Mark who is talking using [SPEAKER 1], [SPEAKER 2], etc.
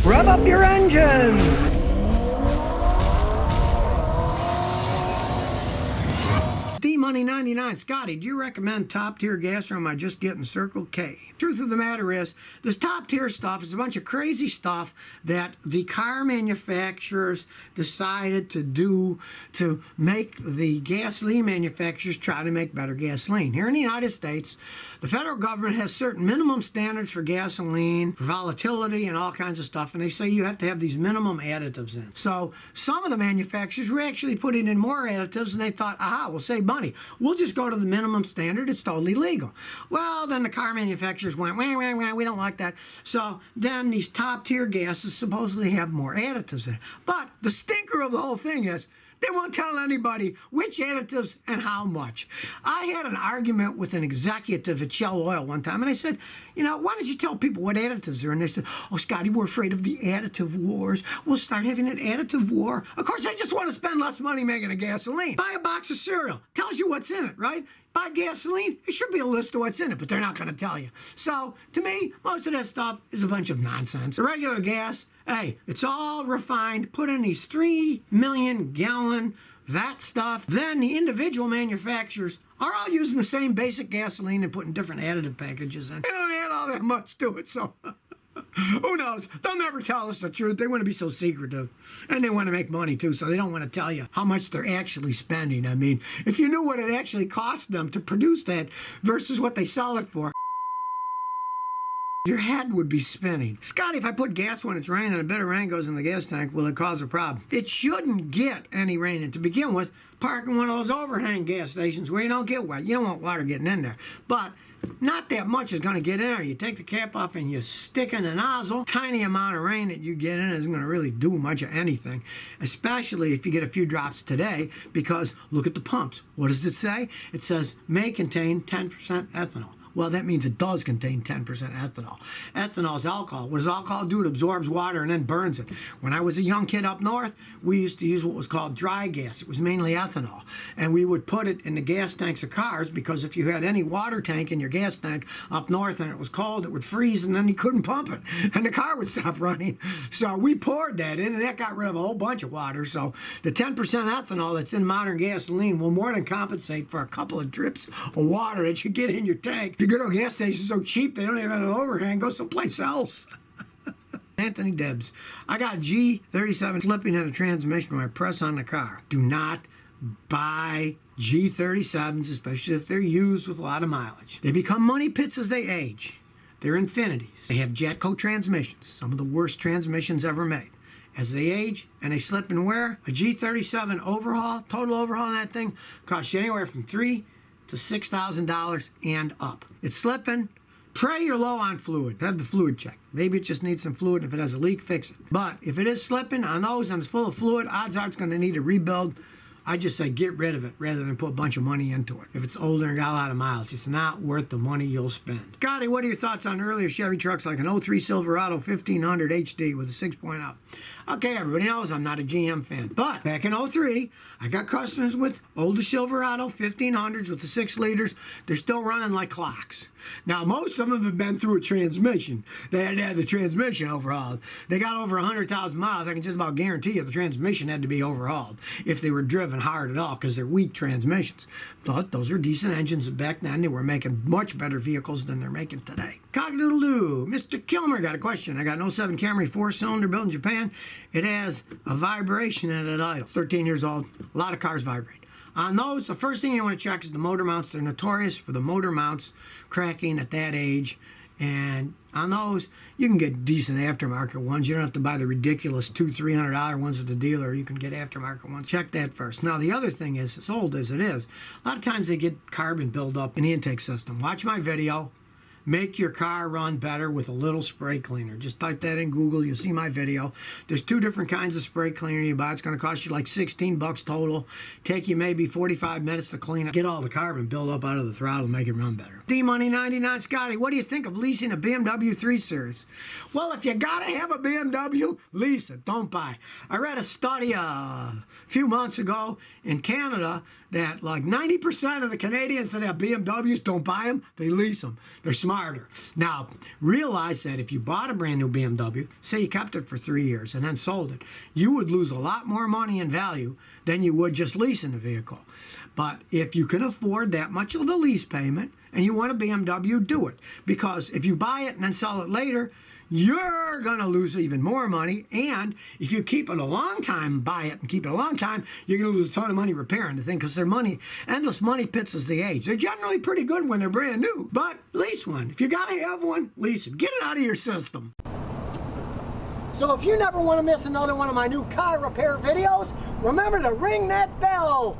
[SPEAKER 1] Rev up your engines!
[SPEAKER 2] D-Money 99, Scotty, do you recommend top-tier gas or am I just getting Circle K? Truth of the matter is, this top-tier stuff is a bunch of crazy stuff that the car manufacturers decided to do to make the gasoline manufacturers try to make better gasoline. Here in the United States, the federal government has certain minimum standards for gasoline, for volatility, and all kinds of stuff, and they say you have to have these minimum additives in. So some of the manufacturers were actually putting in more additives, and they thought, aha, we'll save money. We'll just go to the minimum standard. It's totally legal. Well, then the car manufacturers went, wah, wah, wah, we don't like that. So then these top-tier gases supposedly have more additives in it. But the stinker of the whole thing is, they won't tell anybody which additives and how much. I had an argument with an executive at Shell Oil one time, and I said, you know, why don't you tell people what additives are? And they said, oh, Scotty, we're afraid of the additive wars. We'll start having an additive war. Of course, I just want to spend less money making a gasoline. Buy a box of cereal. Tells you what's in it, right? Buy gasoline, there should be a list of what's in it, but they're not going to tell you. So, to me, most of that stuff is a bunch of nonsense. The regular gas, hey, it's all refined, put in these 3 million gallon, that stuff. Then the individual manufacturers are all using the same basic gasoline and putting different additive packages in. They don't add all that much to it, so who knows? They'll never tell us the truth. They want to be so secretive. And they want to make money, too, so they don't want to tell you how much they're actually spending. I mean, if you knew what it actually cost them to produce that versus what they sell it for, your head would be spinning. Scotty, if I put gas when it's raining and a bit of rain goes in the gas tank, will it cause a problem? It shouldn't get any rain. And to begin with, park in one of those overhang gas stations where you don't get wet. You don't want water getting in there. But not that much is going to get in there. You take the cap off and you stick in the nozzle. Tiny amount of rain that you get in isn't going to really do much of anything, especially if you get a few drops today, because look at the pumps. What does it say? It says may contain 10% ethanol. Well, that means it does contain 10% ethanol. Ethanol is alcohol. What does alcohol do? It absorbs water and then burns it. When I was a young kid up north, we used to use what was called dry gas. It was mainly ethanol. And we would put it in the gas tanks of cars because if you had any water tank in your gas tank up north and it was cold, it would freeze and then you couldn't pump it. And the car would stop running. So we poured that in and that got rid of a whole bunch of water. So the 10% ethanol that's in modern gasoline will more than compensate for a couple of drips of water that you get in your tank. The good old gas station's so cheap they don't even have an overhang. Go someplace else. Anthony Debs. I got a G37 slipping in a transmission when I press on the car. Do not buy G37s, especially if they're used with a lot of mileage. They become money pits as they age. They're infinities. They have Jatco transmissions, some of the worst transmissions ever made. As they age and they slip and wear, a G37 overhaul, total overhaul on that thing, costs you anywhere from $3,000 to $6,000 and up. It's slipping. Pray you're low on fluid. Have the fluid checked. Maybe it just needs some fluid. If it has a leak, fix it. But if it is slipping on those and it's full of fluid, odds are it's going to need a rebuild. I just say get rid of it rather than put a bunch of money into it. If it's older and got a lot of miles, it's not worth the money you'll spend. Scotty, what are your thoughts on earlier Chevy trucks like an 03 Silverado 1500 HD with a 6.0? Okay, everybody knows I'm not a GM fan. But back in 03, I got customers with older Silverado 1500s with the 6 liters. They're still running like clocks. Now, most of them have been through a transmission. They had to have the transmission overhauled. They got over 100,000 miles. I can just about guarantee you the transmission had to be overhauled if they were driven hard at all because they're weak transmissions. But those are decent engines. Back then, they were making much better vehicles than they're making today. Cock-a-doodle-doo. Mr. Kilmer got a question. I got an 07 Camry 4-cylinder built in Japan. It has a vibration in it idle. It's 13 years old. A lot of cars vibrate. On those, the first thing you want to check is the motor mounts. They're notorious for the motor mounts cracking at that age. And on those, you can get decent aftermarket ones. You don't have to buy the ridiculous $200-$300 ones at the dealer. You can get aftermarket ones. Check that first. Now, the other thing is, as old as it is, a lot of times they get carbon buildup in the intake system. Watch my video. Make your car run better with a little spray cleaner. Just type that in Google. You'll see my video. There's 2 different kinds of spray cleaner you buy. It's going to cost you like $16 total. Take you maybe 45 minutes to clean it. Get all the carbon build up out of the throttle and make it run better. D-Money 99, Scotty, what do you think of leasing a BMW 3 Series? Well, if you got to have a BMW, lease it. Don't buy. I read a study a few months ago in Canada that like 90% of the Canadians that have BMWs don't buy them. They lease them. They're smart. smarter. Now, realize that if you bought a brand new BMW, say you kept it for 3 years and then sold it, you would lose a lot more money in value than you would just leasing the vehicle. But if you can afford that much of a lease payment and you want a BMW, do it. Because if you buy it and then sell it later, you're going to lose even more money. And if you keep it a long time, buy it and keep it a long time, you're going to lose a ton of money repairing the thing because their money, endless money pits as they age. They're generally pretty good when they're brand new, but lease one. If you got to have one, lease it. Get it out of your system. So if you never want to miss another one of my new car repair videos, remember to ring that bell.